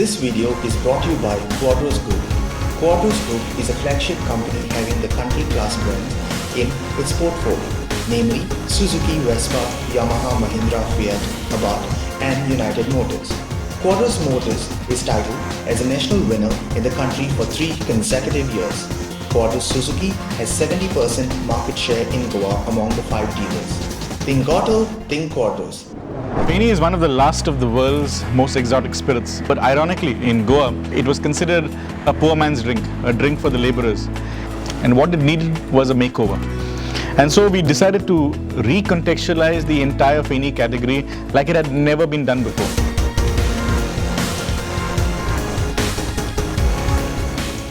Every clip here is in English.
This video is brought to you by Quadros Group. Quadros Group is a flagship company having the country-class brands in its portfolio, namely Suzuki, Vespa, Yamaha, Mahindra, Fiat, Abarth and United Motors. Quadros Motors is titled as a national winner in the country for 3 consecutive years. Quadros Suzuki has 70% market share in Goa among the 5 dealers. Think Auto, think Quadros. Feni is one of the last of the world's most exotic spirits. But ironically, in Goa, it was considered a poor man's drink, a drink for the laborers. And what it needed was a makeover. And so we decided to recontextualize the entire Feni category like it had never been done before.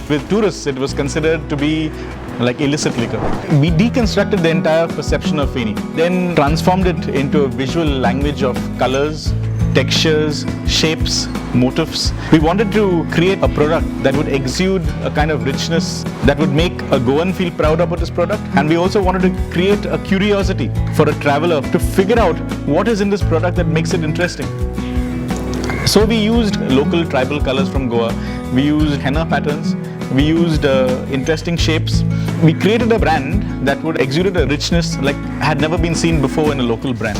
With tourists, it was considered to be like illicit liquor. We deconstructed the entire perception of Feni, then transformed it into a visual language of colors, textures, shapes, motifs. We wanted to create a product that would exude a kind of richness that would make a Goan feel proud about this product. And we also wanted to create a curiosity for a traveler to figure out what is in this product that makes it interesting. So we used local tribal colors from Goa. We used henna patterns. We used interesting shapes. We created a brand that would exude a richness like had never been seen before in a local brand.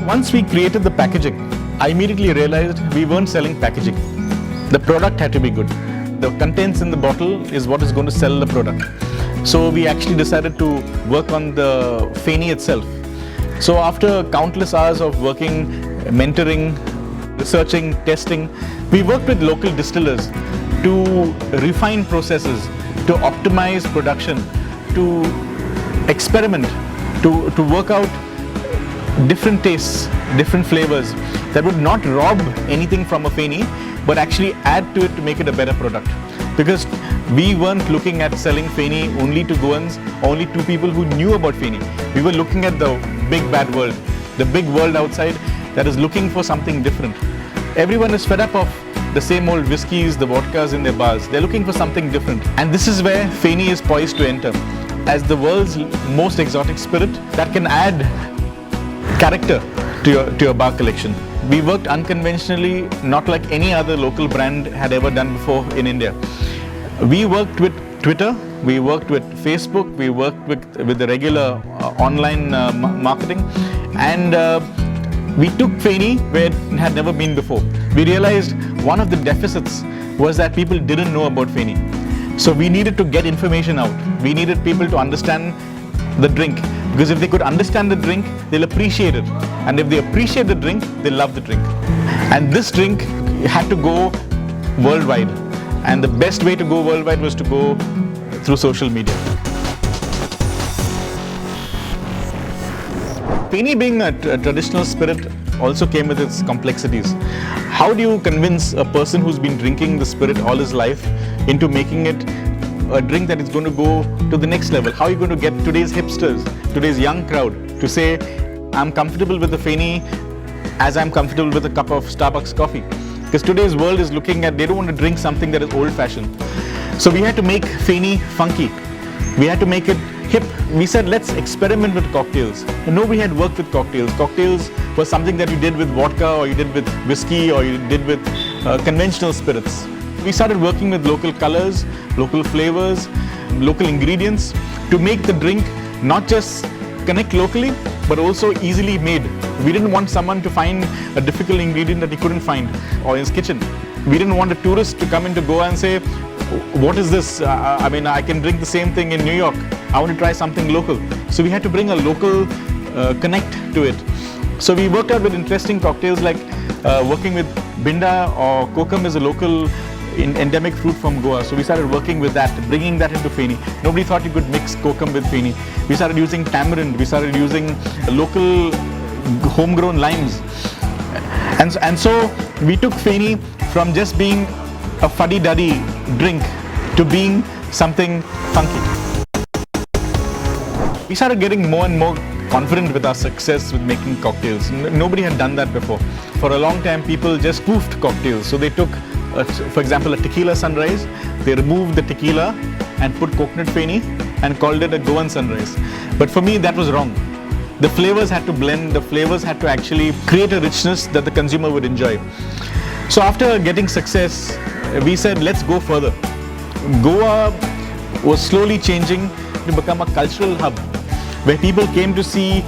Once we created the packaging, I immediately realized we weren't selling packaging. The product had to be good. The contents in the bottle is what is going to sell the product. So we actually decided to work on the Feni itself. So after countless hours of working, mentoring, researching, testing, we worked with local distillers to refine processes, to optimize production, to experiment, to work out different tastes, different flavors that would not rob anything from a Feni, but actually add to it to make it a better product. Because we weren't looking at selling Feni only to Goans, only to people who knew about Feni. We were looking at the big bad world, the big world outside that is looking for something different. Everyone is fed up of the same old whiskeys, the vodkas in their bars. They're looking for something different. And this is where Feni is poised to enter as the world's most exotic spirit that can add character to your bar collection. We worked unconventionally, not like any other local brand had ever done before in India. We worked with Twitter, we worked with Facebook, we worked with the regular online marketing, and we took Feni where it had never been before. We realized one of the deficits was that people didn't know about Feni. So we needed to get information out. We needed people to understand the drink. Because if they could understand the drink, they'll appreciate it. And if they appreciate the drink, they'll love the drink. And this drink had to go worldwide. And the best way to go worldwide was to go through social media. Feni being a traditional spirit also came with its complexities. How do you convince a person who's been drinking the spirit all his life into making it a drink that is going to go to the next level? How are you going to get today's hipsters, today's young crowd to say, I'm comfortable with the Feni as I'm comfortable with a cup of Starbucks coffee? Because today's world is looking at, they don't want to drink something that is old-fashioned. So we had to make Feni funky. We had to make it hip. We said, let's experiment with cocktails. And nobody had worked with cocktails. Cocktails was something that you did with vodka, or you did with whiskey, or you did with conventional spirits. We started working with local colors, local flavors, local ingredients to make the drink not just connect locally, but also easily made. We didn't want someone to find a difficult ingredient that he couldn't find or in his kitchen. We didn't want a tourist to come into Goa and say, what is this? I can drink the same thing in New York. I want to try something local. So we had to bring a local connect to it. So we worked out with interesting cocktails like working with Binda or Kokum is a local endemic fruit from Goa. So we started working with that, bringing that into Feni. Nobody thought you could mix Kokum with Feni. We started using tamarind. We started using local homegrown limes. And so we took Feni from just being a fuddy-duddy drink to being something funky. We started getting more and more confident with our success with making cocktails. Nobody had done that before. For a long time, people just spoofed cocktails. So they took, for example, a tequila sunrise. They removed the tequila and put coconut Feni and called it a Goan sunrise. But for me, that was wrong. The flavors had to blend, the flavors had to actually create a richness that the consumer would enjoy. So after getting success, we said, let's go further. Goa was slowly changing to become a cultural hub where people came to see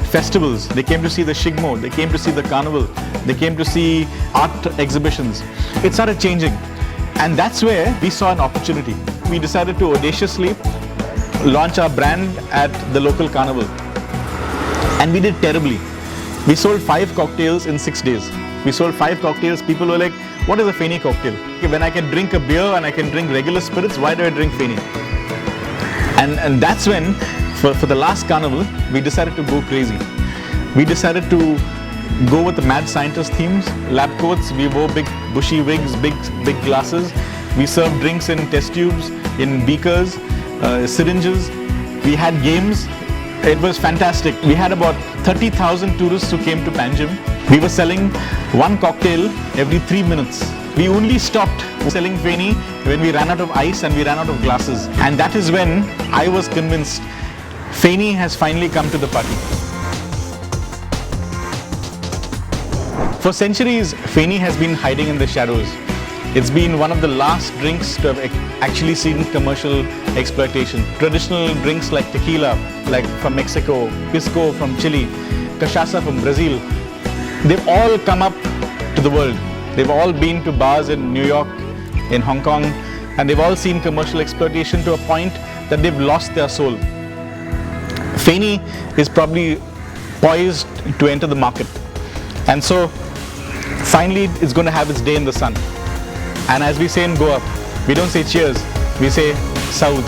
festivals, they came to see the Shigmo, they came to see the carnival, they came to see art exhibitions. It started changing, and that's where we saw an opportunity. We decided to audaciously launch our brand at the local carnival, and we did terribly. We sold 5 cocktails in 6 days. We sold 5 cocktails. People were like, what is a Feni cocktail? When I can drink a beer and I can drink regular spirits, why do I drink Feni? And that's when, for the last carnival, we decided to go crazy. We decided to go with the mad scientist themes, lab coats. We wore big bushy wigs, big glasses. We served drinks in test tubes, in beakers, syringes. We had games. It was fantastic. We had about 30,000 tourists who came to Panjim. We were selling 1 cocktail every 3 minutes. We only stopped selling Feni when we ran out of ice and we ran out of glasses. And that is when I was convinced Feni has finally come to the party. For centuries, Feni has been hiding in the shadows. It's been one of the last drinks to have actually seen commercial exploitation. Traditional drinks like tequila, like from Mexico, pisco from Chile, cachaça from Brazil, they've all come up to the world. They've all been to bars in New York, in Hong Kong, and they've all seen commercial exploitation to a point that they've lost their soul. Feni is probably poised to enter the market. And so, finally, it's going to have its day in the sun. And as we say in Goa, we don't say cheers, we say Saud.